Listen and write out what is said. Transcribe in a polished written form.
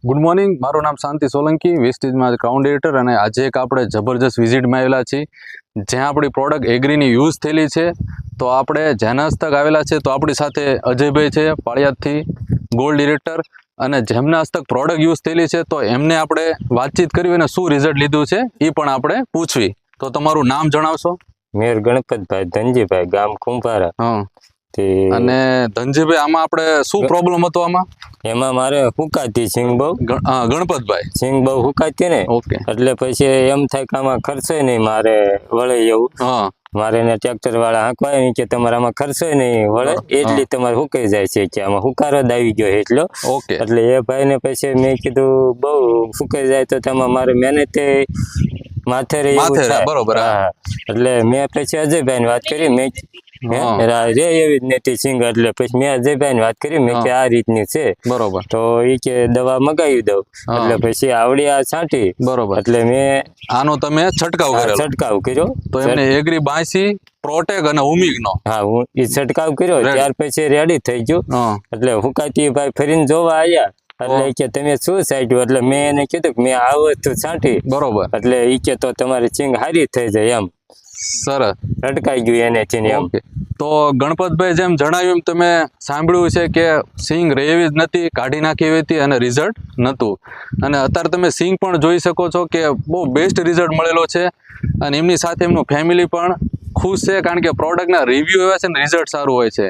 Good morning, મારું નામ શાંતિ Solanki, વેસ્ટેજમાં crown editor, અને આજે એક આપણે જબરજસ્ત વિઝિટમાં આવેલા છીએ જ્યાં આપણી પ્રોડક્ટ એગ્રીની યુઝ થયેલી છે. તો આપણે જેના હસ્તક આવેલા છે, તો આપણી સાથે અજયભાઈ છે પાળિયાદથી, ગોલ્ડ ડિરેક્ટર, અને જેમના હસ્તક પ્રોડક્ટ યુઝ થયેલી છે તો એમને આપણે વાતચીત કરી અને શું રિઝલ્ટ લીધું છે એ પણ આપણે પૂછવી. તો તમારું નામ જણાવશો? મેર ગણપતભાઈ ધનજીભાઈ, ગામ કુંભારા. હા. અને ધનજીભાઈ, આમાં આપણે શું પ્રોબ્લેમ હતો? આમાં એમાં મારે હુકાતી સિંગ બહુ. ગણપતભાઈ, સિંગ બહુ હુકાતી ને, ઓકે. એટલે પછી એમ થાય કે આમાં ખર્ચો નહીં મારે વળે એવું. હા. મારે એને ટ્રેક્ટર વાળા હાંકવાય નહીં કે તમારે આમાં ખર્ચો નહીં વળે, એટલી તમારે હુકાઈ જાય છે કે આમાં હુકારો જ આવી ગયો એટલો. ઓકે. એટલે એ ભાઈ ને પછી મેં કીધું બહુ ફૂકાઈ જાય તો તેમાં મારે મહેનત માથે રહે એવું થાય. બરોબર. હા, એટલે મેં પછી અજયભાઈ ને વાત કરી, મેં રે એવી જ નથી સિંગ, એટલે પછી મેં અજયભાઈ ને વાત કરી, મેં કે આ રીતની છે. બરોબર. તો એ કે દવા મગાવી દઉં, એટલે પછી આવડી આ છાંટી. બરોબર. એટલે મેં આનો તમે છંટકાવ કર્યો. તો એમને એગ્રી 82 પ્રોટેક અને ઉમિગ નો. હા, હું એ છંટકાવ કર્યો, ત્યાર પછી રેડી થઈ ગયું. એટલે હુકાતી ભાઈ ફરીને જોવા આવ્યા, એટલે કે તમે શું છાંટ્યું? એટલે મેં એને કીધું કે મેં આ વસ્તુ છાંટી. બરોબર. એટલે એ કે તો તમારી સિંગ હારી થઈ જાય એમ. સરસ. અટકાઈ ગયું એને એમ. તો ગણપતભાઈ જેમ જણાવ્યું એમ તમે સાંભળ્યું છે કે સિંગ રેવી જ નથી, કાઢી નાખી હતી અને રિઝલ્ટ નહોતું. અને અત્યારે તમે સિંગ પણ જોઈ શકો છો કે બહુ બેસ્ટ રિઝલ્ટ મળેલો છે, અને એમની સાથે એમનું ફેમિલી પણ ખુશ છે, કારણ કે પ્રોડક્ટના રિવ્યૂ એવા છે ને રિઝલ્ટ સારું હોય છે.